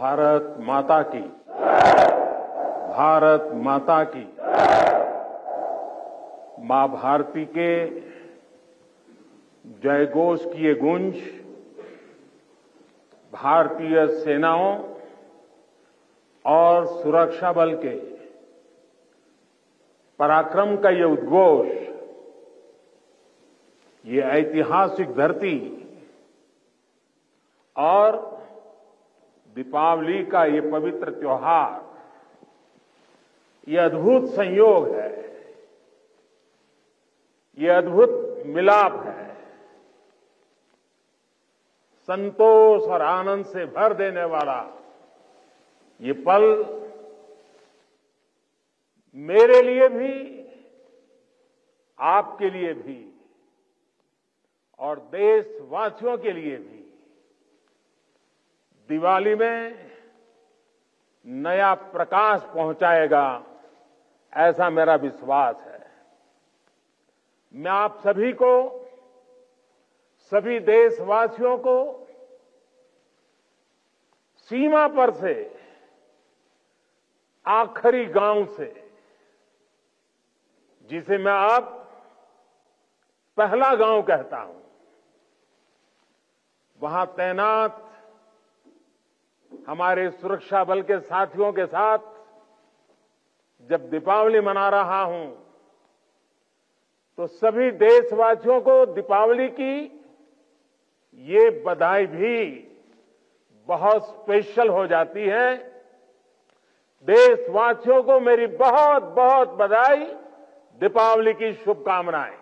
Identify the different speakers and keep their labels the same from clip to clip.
Speaker 1: भारत माता की, भारत माता की। मां भारती के जयघोष की ये गूंज भारतीय सेनाओं और सुरक्षा बल के पराक्रम का ये उद्घोष, ये ऐतिहासिक धरती और दीपावली का ये पवित्र त्योहार, ये अद्भुत संयोग है, ये अद्भुत मिलाप है। संतोष और आनंद से भर देने वाला ये पल मेरे लिए भी, आपके लिए भी और देशवासियों के लिए भी दिवाली में नया प्रकाश पहुंचाएगा, ऐसा मेरा विश्वास है। मैं आप सभी को, सभी देशवासियों को सीमा पर से, आखिरी गांव से, जिसे मैं अब पहला गांव कहता हूं, वहां तैनात हमारे सुरक्षा बल के साथियों के साथ जब दीपावली मना रहा हूं, तो सभी देशवासियों को दीपावली की ये बधाई भी बहुत स्पेशल हो जाती है। देशवासियों को मेरी बहुत बहुत बधाई, दीपावली की शुभकामनाएं।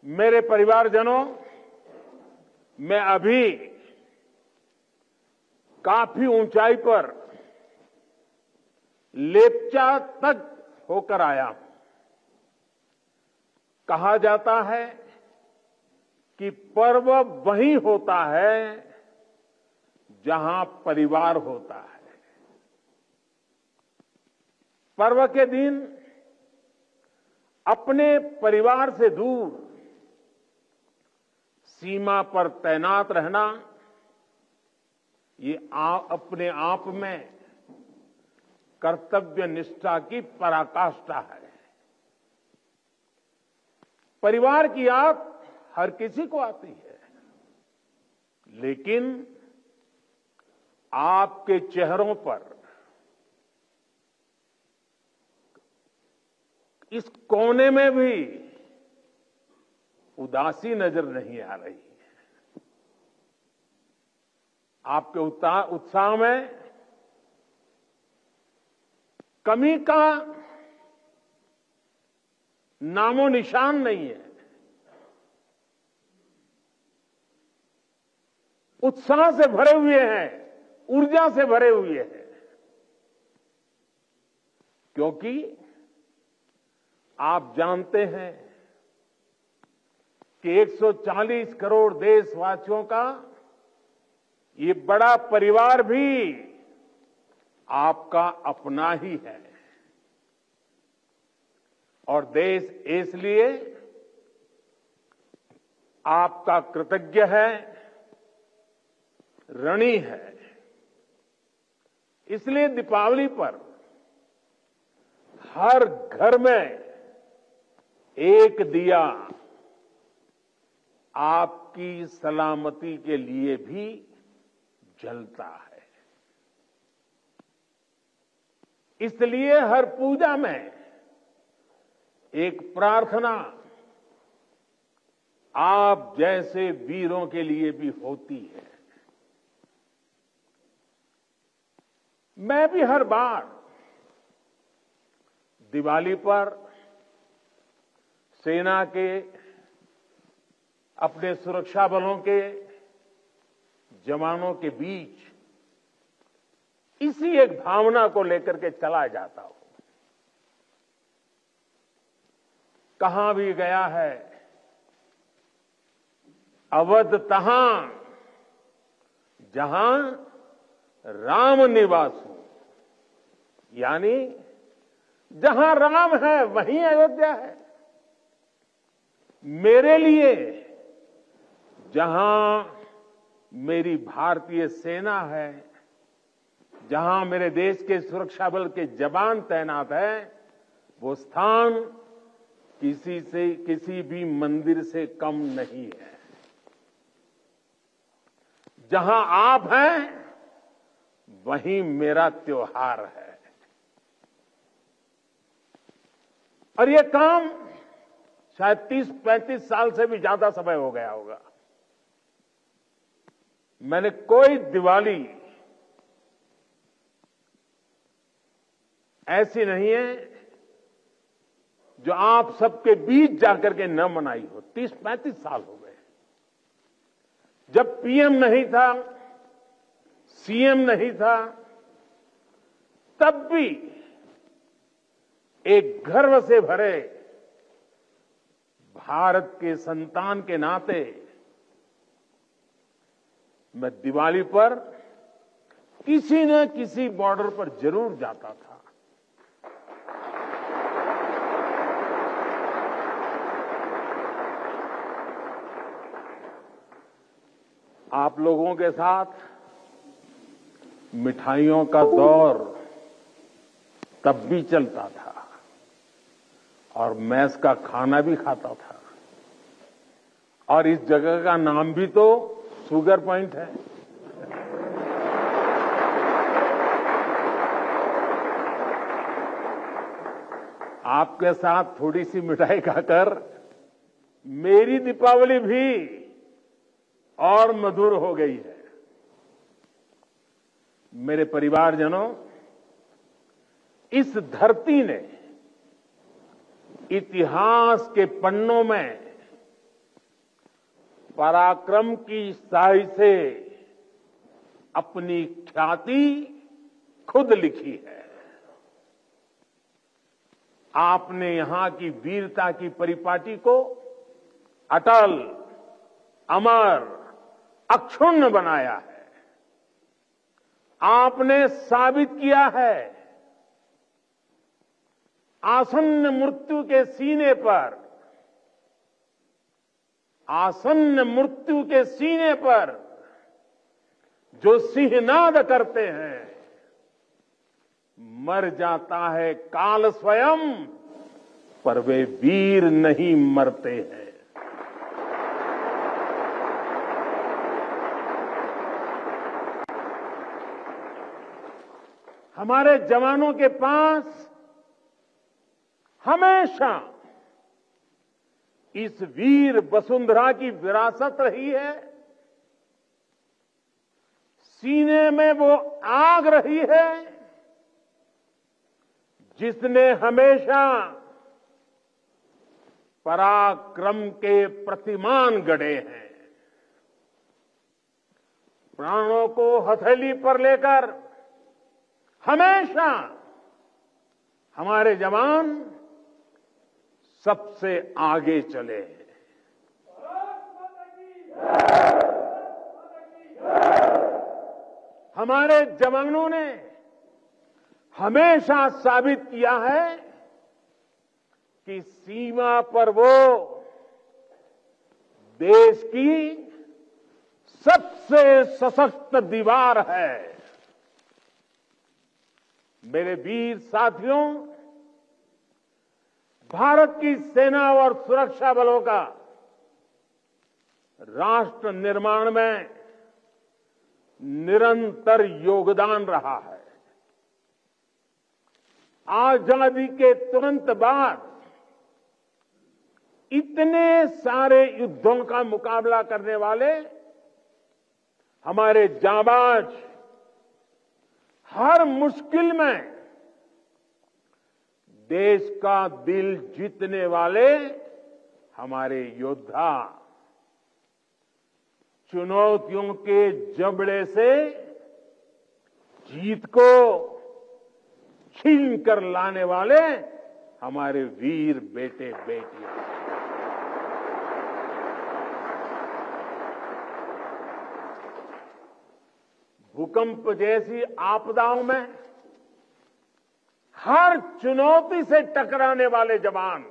Speaker 1: मेरे परिवारजनों, मैं अभी काफी ऊंचाई पर लेप्चा तक होकर आया हूं। कहा जाता है कि पर्व वहीं होता है जहां परिवार होता है। पर्व के दिन अपने परिवार से दूर सीमा पर तैनात रहना, ये अपने आप में कर्तव्य निष्ठा की पराकाष्ठा है। परिवार की याद हर किसी को आती है, लेकिन आपके चेहरों पर इस कोने में भी उदासी नजर नहीं आ रही है। आपके उत्साह में कमी का नामो निशान नहीं है। उत्साह से भरे हुए हैं, ऊर्जा से भरे हुए हैं, क्योंकि आप जानते हैं कि 140 करोड़ देशवासियों का ये बड़ा परिवार भी आपका अपना ही है। और देश इसलिए आपका कृतज्ञ है, ऋणी है। इसलिए दीपावली पर हर घर में एक दिया आपकी सलामती के लिए भी जलता है। इसलिए हर पूजा में एक प्रार्थना आप जैसे वीरों के लिए भी होती है। मैं भी हर बार दिवाली पर सेना के, अपने सुरक्षा बलों के जवानों के बीच इसी एक भावना को लेकर के चला जाता हूं। कहां भी गया है, अवध तहां जहां राम निवासु, यानी जहां राम है वहीं अयोध्या है। मेरे लिए जहां मेरी भारतीय सेना है, जहां मेरे देश के सुरक्षा बल के जवान तैनात हैं, वो स्थान किसी भी मंदिर से कम नहीं है। जहां आप हैं, वहीं मेरा त्योहार है। और ये काम शायद 30-35 साल से भी ज्यादा समय हो गया होगा। मैंने कोई दिवाली ऐसी नहीं है जो आप सबके बीच जाकर के न मनाई हो। 30-35 साल हो गए। जब पीएम नहीं था, सीएम नहीं था, तब भी एक गर्व से भरे भारत के संतान के नाते मैं दिवाली पर किसी न किसी बॉर्डर पर जरूर जाता था। आप लोगों के साथ मिठाइयों का दौर तब भी चलता था और मैस का खाना भी खाता था। और इस जगह का नाम भी तो शुगर पॉइंट है। आपके साथ थोड़ी सी मिठाई खाकर मेरी दीपावली भी और मधुर हो गई है। मेरे परिवारजनों, इस धरती ने इतिहास के पन्नों में पराक्रम की स्याही से अपनी ख्याति खुद लिखी है। आपने यहां की वीरता की परिपाटी को अटल, अमर, अक्षुण्ण बनाया है। आपने साबित किया है आसन्न मृत्यु के सीने पर, आसन्न मृत्यु के सीने पर जो सिंहनाद करते हैं, मर जाता है काल स्वयं, पर वे वीर नहीं मरते हैं। हमारे जवानों के पास हमेशा इस वीर वसुंधरा की विरासत रही है। सीने में वो आग रही है जिसने हमेशा पराक्रम के प्रतिमान गढ़े हैं। प्राणों को हथेली पर लेकर हमेशा हमारे जवान सबसे आगे चले हैं। हमारे जवानों ने हमेशा साबित किया है कि सीमा पर वो देश की सबसे सशक्त दीवार है। मेरे वीर साथियों, भारत की सेना और सुरक्षा बलों का राष्ट्र निर्माण में निरंतर योगदान रहा है। आजादी के तुरंत बाद इतने सारे युद्धों का मुकाबला करने वाले हमारे जांबाज, हर मुश्किल में देश का दिल जीतने वाले हमारे योद्धा चुनौतियों के जबड़े से जीत को छीन कर लाने वाले हमारे वीर बेटे बेटियां। भूकंप जैसी आपदाओं में हर चुनौती से टकराने वाले जवान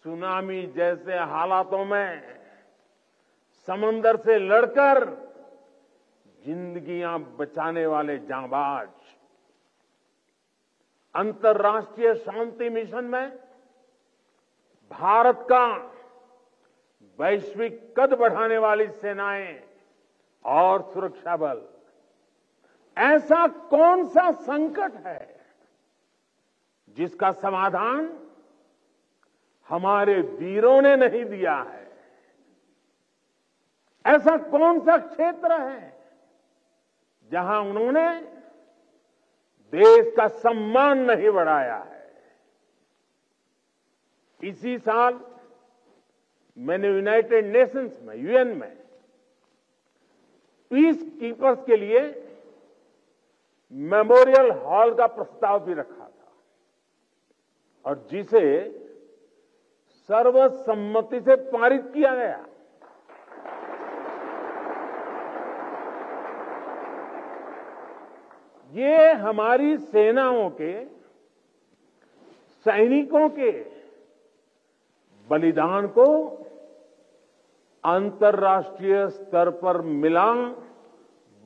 Speaker 1: सुनामी जैसे हालातों में समंदर से लड़कर जिंदगियां बचाने वाले जांबाज, अंतर्राष्ट्रीय शांति मिशन में भारत का वैश्विक कद बढ़ाने वाली सेनाएं और सुरक्षा बल, ऐसा कौन सा संकट है जिसका समाधान हमारे वीरों ने नहीं दिया है? ऐसा कौन सा क्षेत्र है जहां उन्होंने देश का सम्मान नहीं बढ़ाया है? इसी साल मैंने यूनाइटेड नेशंस में, यूएन में पीस कीपर्स के लिए मेमोरियल हॉल का प्रस्ताव भी रखा था और जिसे सर्वसम्मति से पारित किया गया। ये हमारी सेनाओं के, सैनिकों के बलिदान को अंतर्राष्ट्रीय स्तर पर मिला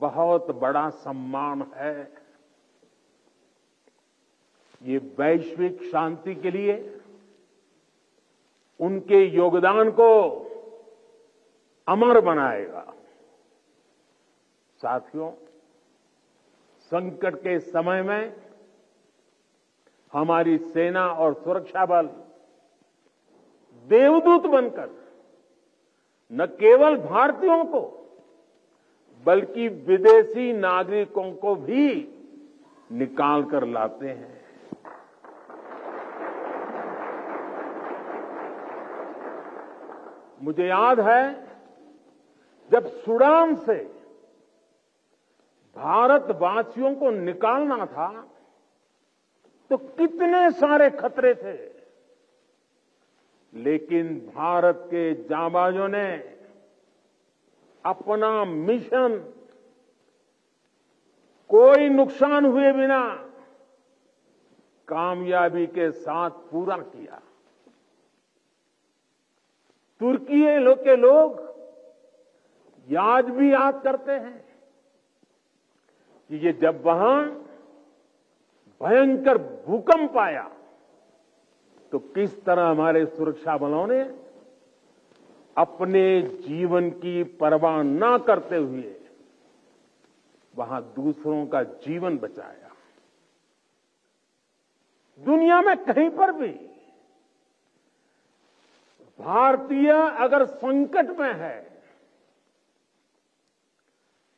Speaker 1: बहुत बड़ा सम्मान है। ये वैश्विक शांति के लिए उनके योगदान को अमर बनाएगा। साथियों, संकट के समय में हमारी सेना और सुरक्षा बल देवदूत बनकर न केवल भारतीयों को बल्कि विदेशी नागरिकों को भी निकाल कर लाते हैं। मुझे याद है जब सूडान से भारतवासियों को निकालना था तो कितने सारे खतरे थे, लेकिन भारत के जांबाजों ने अपना मिशन कोई नुकसान हुए बिना कामयाबी के साथ पूरा किया। तुर्की के लोग आज भी याद करते हैं कि ये जब वहां भयंकर भूकंप आया तो किस तरह हमारे सुरक्षा बलों ने अपने जीवन की परवाह न करते हुए वहां दूसरों का जीवन बचाया। दुनिया में कहीं पर भी भारतीय अगर संकट में है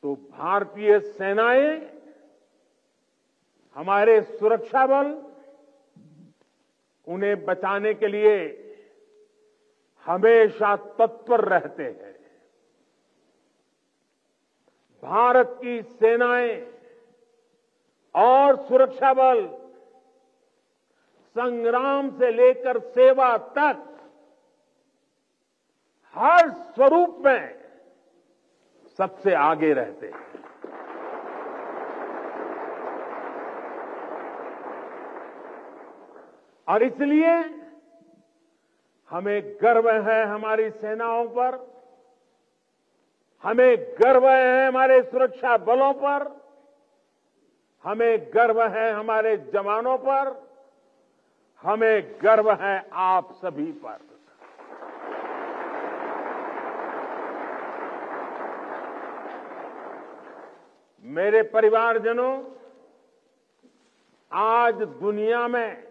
Speaker 1: तो भारतीय सेनाएं, हमारे सुरक्षा बल उन्हें बचाने के लिए हमेशा तत्पर रहते हैं। भारत की सेनाएं और सुरक्षा बल संग्राम से लेकर सेवा तक हर स्वरूप में सबसे आगे रहते हैं। और इसलिए हमें गर्व है हमारी सेनाओं पर, हमें गर्व है हमारे सुरक्षा बलों पर, हमें गर्व है हमारे जवानों पर, हमें गर्व है आप सभी पर। मेरे परिवारजनों, आज दुनिया में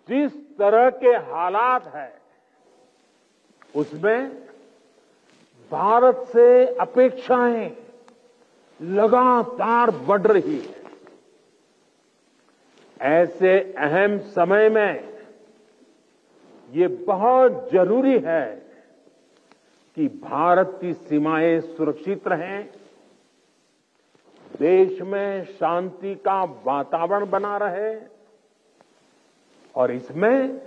Speaker 1: जिस तरह के हालात हैं उसमें भारत से अपेक्षाएं लगातार बढ़ रही है। ऐसे अहम समय में ये बहुत जरूरी है कि भारत की सीमाएं सुरक्षित रहें, देश में शांति का वातावरण बना रहे, और इसमें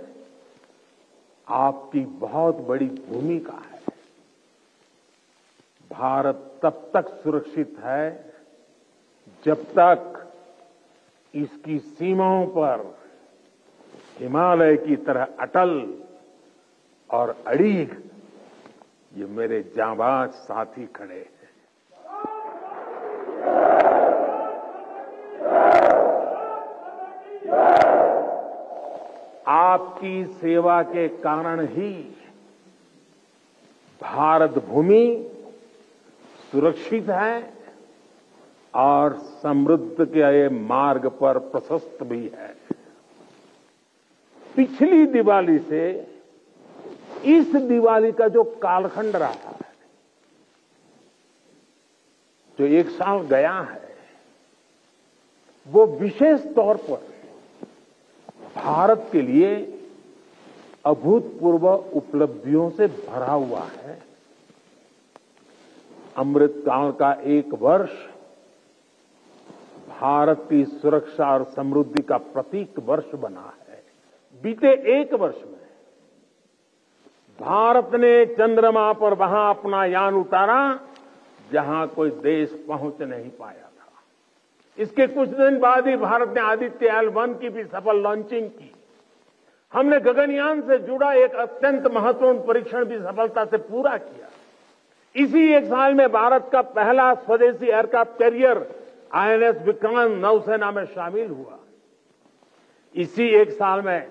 Speaker 1: आपकी बहुत बड़ी भूमिका है। भारत तब तक सुरक्षित है जब तक इसकी सीमाओं पर हिमालय की तरह अटल और अड़ीग ये मेरे जांबाज साथी खड़े हैं। आपकी सेवा के कारण ही भारत भूमि सुरक्षित है और समृद्ध के मार्ग पर प्रशस्त भी है। पिछली दिवाली से इस दिवाली का जो कालखंड रहा है, जो एक साल गया है, वो विशेष तौर पर भारत के लिए अभूतपूर्व उपलब्धियों से भरा हुआ है। अमृतकाल का एक वर्ष भारत की सुरक्षा और समृद्धि का प्रतीक वर्ष बना है। बीते एक वर्ष में भारत ने चंद्रमा पर वहां अपना यान उतारा जहां कोई देश पहुंच नहीं पाया था। इसके कुछ दिन बाद ही भारत ने आदित्य L1 की भी सफल लॉन्चिंग की। हमने गगनयान से जुड़ा एक अत्यंत महत्वपूर्ण परीक्षण भी सफलता से पूरा किया। इसी एक साल में भारत का पहला स्वदेशी एयरक्राफ्ट कैरियर INS विक्रांत नौसेना में शामिल हुआ। इसी एक साल में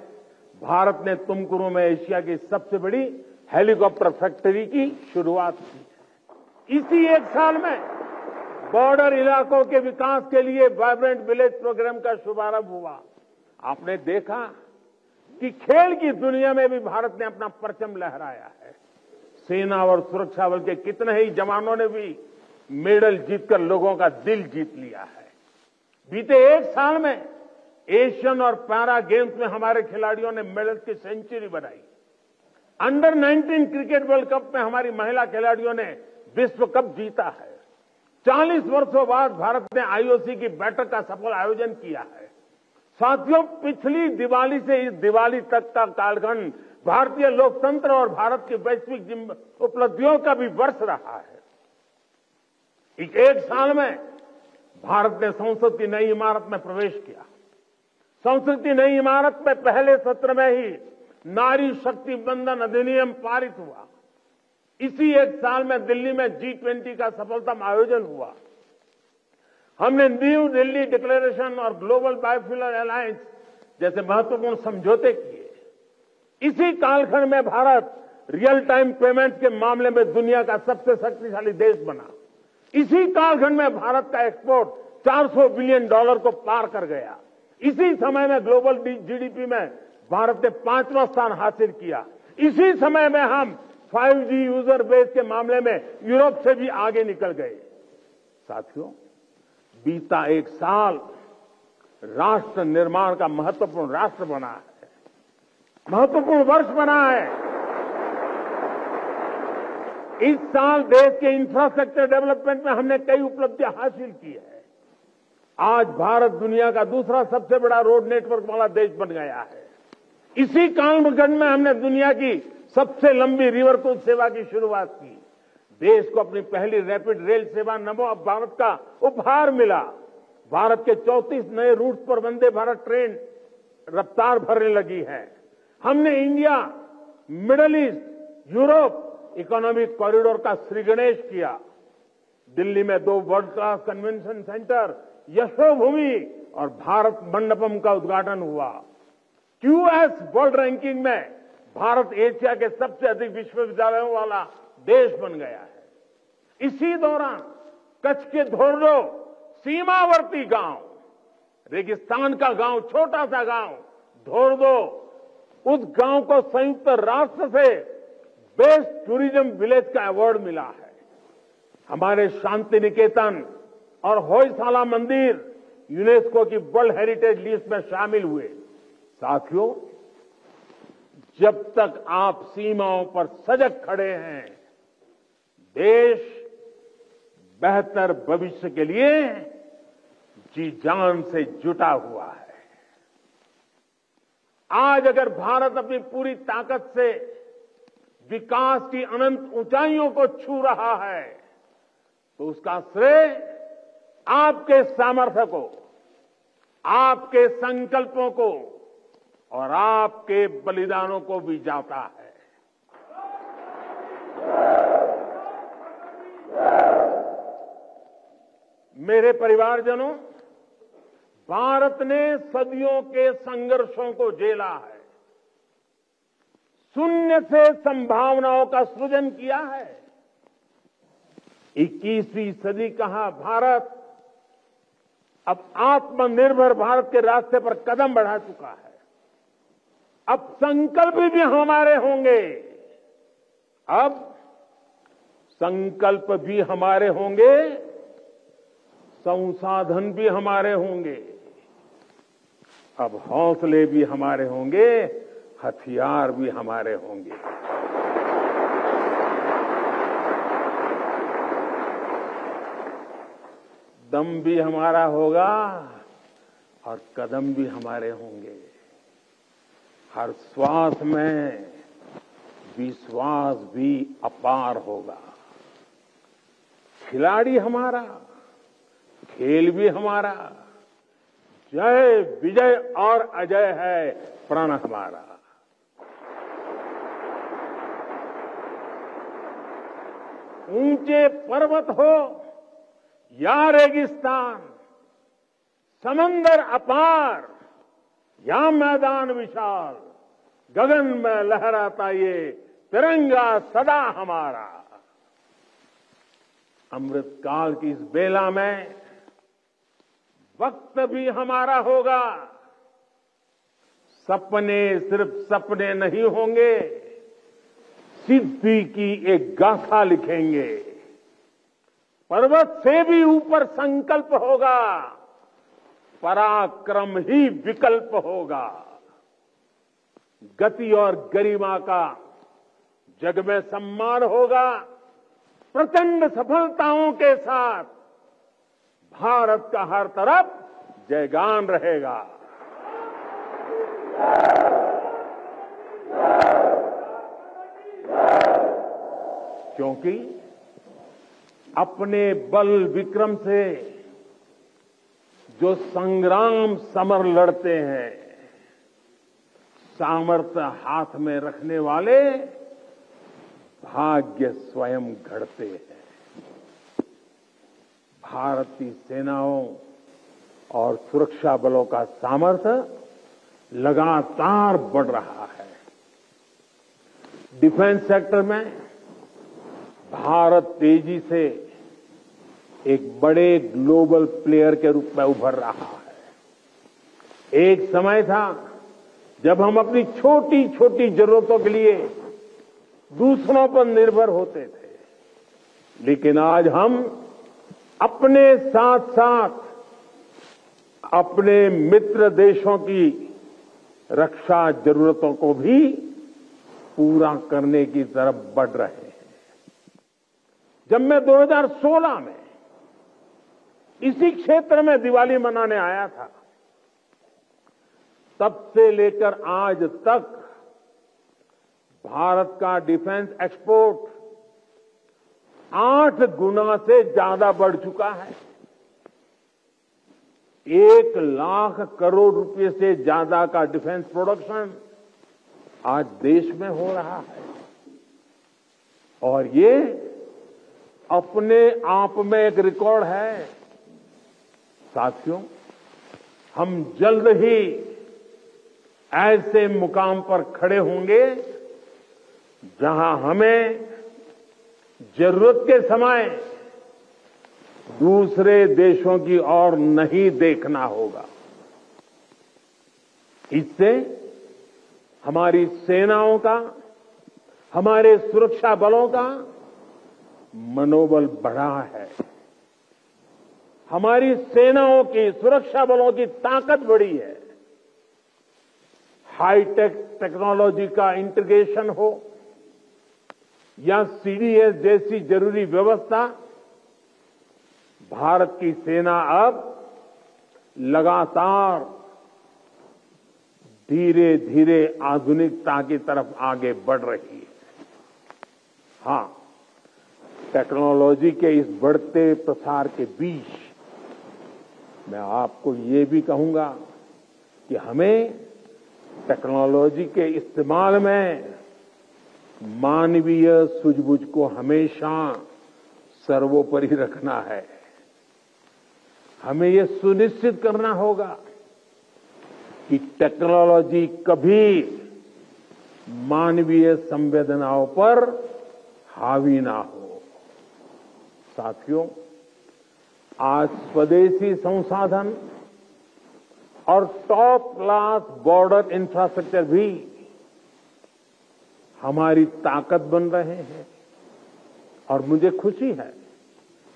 Speaker 1: भारत ने तुमकुरू में एशिया की सबसे बड़ी हेलीकॉप्टर फैक्ट्री की शुरुआत की। इसी एक साल में बॉर्डर इलाकों के विकास के लिए वाइब्रेंट विलेज प्रोग्राम का शुभारंभ हुआ। आपने देखा कि खेल की दुनिया में भी भारत ने अपना परचम लहराया है। सेना और सुरक्षा बल के कितने ही जवानों ने भी मेडल जीतकर लोगों का दिल जीत लिया है। बीते एक साल में एशियन और पैरा गेम्स में हमारे खिलाड़ियों ने मेडल की सेंचुरी बनाई। अंडर 19 क्रिकेट वर्ल्ड कप में हमारी महिला खिलाड़ियों ने विश्व कप जीता है। 40 वर्षों बाद भारत ने IOC की बैठक का सफल आयोजन किया है। साथियों, पिछली दिवाली से इस दिवाली तक का कालखंड भारतीय लोकतंत्र और भारत की वैश्विक उपलब्धियों का भी वर्ष रहा है। एक साल में भारत ने संसद की नई इमारत में प्रवेश किया। संसद की नई इमारत में पहले सत्र में ही नारी शक्ति बंधन अधिनियम पारित हुआ। इसी एक साल में दिल्ली में G20 का सफलतम आयोजन हुआ। हमने न्यू दिल्ली डिक्लेरेशन और ग्लोबल बायोफ्यूल अलायंस जैसे महत्वपूर्ण समझौते किए। इसी कालखंड में भारत रियल टाइम पेमेंट के मामले में दुनिया का सबसे शक्तिशाली देश बना। इसी कालखंड में भारत का एक्सपोर्ट $400 बिलियन को पार कर गया। इसी समय में ग्लोबल GDP में भारत ने 5वां स्थान हासिल किया। इसी समय में हम 5G यूजर बेस के मामले में यूरोप से भी आगे निकल गए। साथियों, बीता एक साल राष्ट्र निर्माण का महत्वपूर्ण राष्ट्र बना है, महत्वपूर्ण वर्ष बना है। इस साल देश के इंफ्रास्ट्रक्चर डेवलपमेंट में हमने कई उपलब्धियां हासिल की है। आज भारत दुनिया का दूसरा सबसे बड़ा रोड नेटवर्क वाला देश बन गया है। इसी कालखंड में हमने दुनिया की सबसे लंबी रिवर क्रूज सेवा की शुरुआत की। देश को अपनी पहली रैपिड रेल सेवा नमो भारत का उपहार मिला। भारत के 34 नए रूट्स पर वंदे भारत ट्रेन रफ्तार भरने लगी है। हमने India, middle east, Europe economic corridor का श्रीगणेश किया। दिल्ली में 2 world class convention centre, Yashobhoomi और भारत मंडपम का उद्घाटन हुआ। QS वर्ल्ड रैंकिंग में भारत एशिया के सबसे अधिक विश्वविद्यालयों वाला देश बन गया है। इसी दौरान कच्छ के धोर्डो सीमावर्ती गांव, रेगिस्तान का गांव, छोटा सा गांव धोर्डो, उस गांव को संयुक्त राष्ट्र से बेस्ट टूरिज्म विलेज का अवार्ड मिला है। हमारे शांति निकेतन और होयसाला मंदिर यूनेस्को की वर्ल्ड हेरिटेज लिस्ट में शामिल हुए। साथियों, जब तक आप सीमाओं पर सजग खड़े हैं, देश बेहतर भविष्य के लिए जी जान से जुटा हुआ है। आज अगर भारत अपनी पूरी ताकत से विकास की अनंत ऊंचाइयों को छू रहा है, तो उसका श्रेय आपके सामर्थ्य को, आपके संकल्पों को और आपके बलिदानों को भी जाता है। मेरे परिवारजनों, भारत ने सदियों के संघर्षों को झेला है, शून्य से संभावनाओं का सृजन किया है। 21वीं सदी का भारत अब आत्मनिर्भर भारत के रास्ते पर कदम बढ़ा चुका है। अब संकल्प भी हमारे होंगे, अब संकल्प भी हमारे होंगे, संसाधन भी हमारे होंगे, अब हौसले भी हमारे होंगे, हथियार भी हमारे होंगे। दम भी हमारा होगा और कदम भी हमारे होंगे। हर श्वास में विश्वास भी अपार होगा। खिलाड़ी हमारा, खेल भी हमारा, जय विजय और अजय है प्रण हमारा। ऊंचे पर्वत हो या रेगिस्तान, समंदर अपार या मैदान विशाल, गगन में लहराता ये तिरंगा सदा हमारा। अमृतकाल की इस बेला में वक्त भी हमारा होगा। सपने सिर्फ सपने नहीं होंगे, सिद्धि की एक गाथा लिखेंगे। पर्वत से भी ऊपर संकल्प होगा, पराक्रम ही विकल्प होगा। गति और गरिमा का जग में सम्मान होगा। प्रचंड सफलताओं के साथ भारत का हर तरफ जयगान रहेगा। क्योंकि अपने बल विक्रम से जो संग्राम समर लड़ते हैं, सामर्थ्य हाथ में रखने वाले भाग्य स्वयं घड़ते हैं। भारत की सेनाओं और सुरक्षा बलों का सामर्थ्य लगातार बढ़ रहा है। डिफेंस सेक्टर में भारत तेजी से एक बड़े ग्लोबल प्लेयर के रूप में उभर रहा है। एक समय था जब हम अपनी छोटी छोटी जरूरतों के लिए दूसरों पर निर्भर होते थे, लेकिन आज हम अपने साथ साथ अपने मित्र देशों की रक्षा जरूरतों को भी पूरा करने की तरफ बढ़ रहे हैं। जब मैं 2016 में इसी क्षेत्र में दिवाली मनाने आया था, तब से लेकर आज तक भारत का डिफेंस एक्सपोर्ट 8 गुना से ज्यादा बढ़ चुका है। 1 लाख करोड़ रुपए से ज्यादा का डिफेंस प्रोडक्शन आज देश में हो रहा है। और ये अपने आप में एक रिकॉर्ड है। साथियों, हम जल्द ही ऐसे मुकाम पर खड़े होंगे जहां हमें जरूरत के समय दूसरे देशों की ओर नहीं देखना होगा। इससे हमारी सेनाओं का, हमारे सुरक्षा बलों का मनोबल बढ़ा है। हमारी सेनाओं की, सुरक्षा बलों की ताकत बढ़ी है। हाईटेक टेक्नोलॉजी का इंटीग्रेशन हो या सीडीएस जैसी जरूरी व्यवस्था, भारत की सेना अब लगातार धीरे धीरे आधुनिकता की तरफ आगे बढ़ रही है। हां, टेक्नोलॉजी के इस बढ़ते प्रसार के बीच मैं आपको ये भी कहूंगा कि हमें टेक्नोलॉजी के इस्तेमाल में मानवीय सूझबूझ को हमेशा सर्वोपरि रखना है। हमें यह सुनिश्चित करना होगा कि टेक्नोलॉजी कभी मानवीय संवेदनाओं पर हावी ना हो। साथियों, आज स्वदेशी संसाधन और टॉप क्लास बॉर्डर इंफ्रास्ट्रक्चर भी हमारी ताकत बन रहे हैं और मुझे खुशी है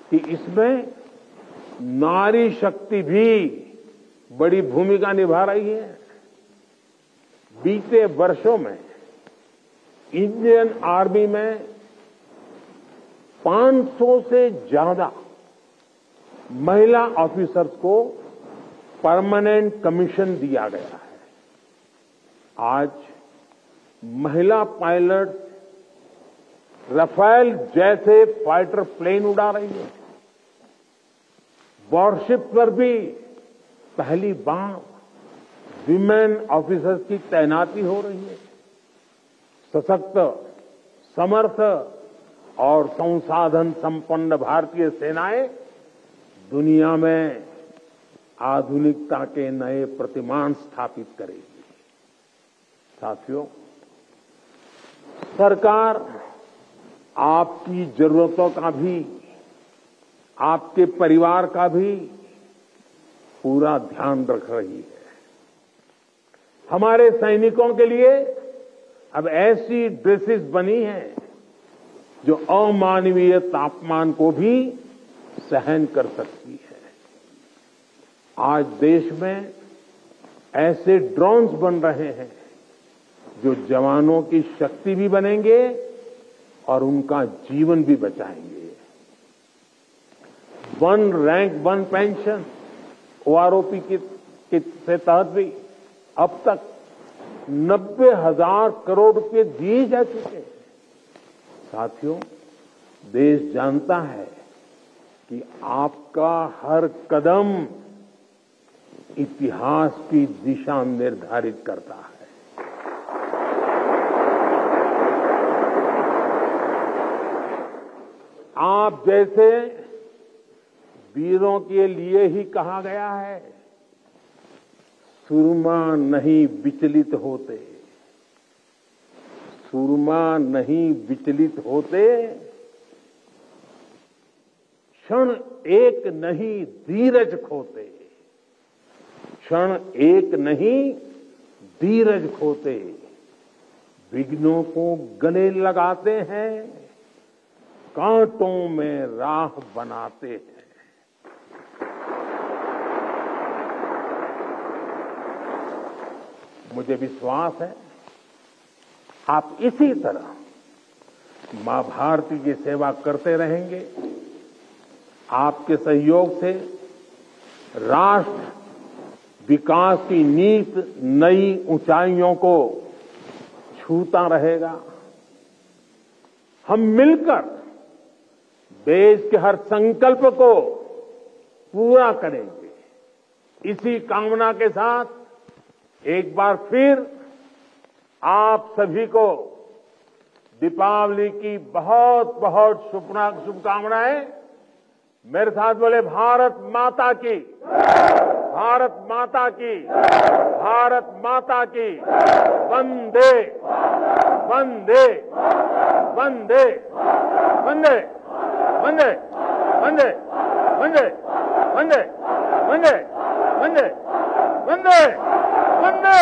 Speaker 1: कि इसमें नारी शक्ति भी बड़ी भूमिका निभा रही है। बीते वर्षों में इंडियन आर्मी में 500 से ज्यादा महिला ऑफिसर्स को परमानेंट कमीशन दिया गया है। आज महिला पायलट राफेल जैसे फाइटर प्लेन उड़ा रही है। वॉरशिप पर भी पहली बार विमेन ऑफिसर्स की तैनाती हो रही है। सशक्त, समर्थ और संसाधन संपन्न भारतीय सेनाएं दुनिया में आधुनिकता के नए प्रतिमान स्थापित करेगी। साथियों, सरकार आपकी जरूरतों का भी, आपके परिवार का भी पूरा ध्यान रख रही है। हमारे सैनिकों के लिए अब ऐसी ड्रेसेस बनी हैं जो अमानवीय तापमान को भी सहन कर सकती है। आज देश में ऐसे ड्रोन्स बन रहे हैं जो जवानों की शक्ति भी बनेंगे और उनका जीवन भी बचाएंगे। One rank one pension OROP के तहत भी अब तक 90,000 करोड़ रुपए दिए जा चुके हैं। साथियों, देश जानता है कि आपका हर कदम इतिहास की दिशा निर्धारित करता है। आप जैसे वीरों के लिए ही कहा गया है, सुरमा नहीं विचलित होते, सुरमा नहीं विचलित होते, क्षण एक नहीं धीरज खोते, क्षण एक नहीं धीरज खोते, विघ्नों को गले लगाते हैं, कांटों में राह बनाते हैं। मुझे विश्वास है आप इसी तरह मां भारती की सेवा करते रहेंगे। आपके सहयोग से राष्ट्र विकास की नीत नई ऊंचाइयों को छूता रहेगा। हम मिलकर देश के हर संकल्प को पूरा करेंगे। इसी कामना के साथ एक बार फिर आप सभी को दीपावली की बहुत बहुत शुभकामनाएं। मेरे साथ बोले भारत माता की, भारत माता की, भारत माता की। वंदे वंदे वंदे वंदे वंदे वंदे वंदे वंदे वंदे वंदे वंदे वंदे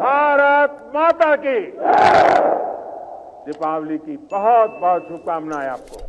Speaker 1: भारत माता की। दीपावली की बहुत बहुत शुभकामनाएं आपको।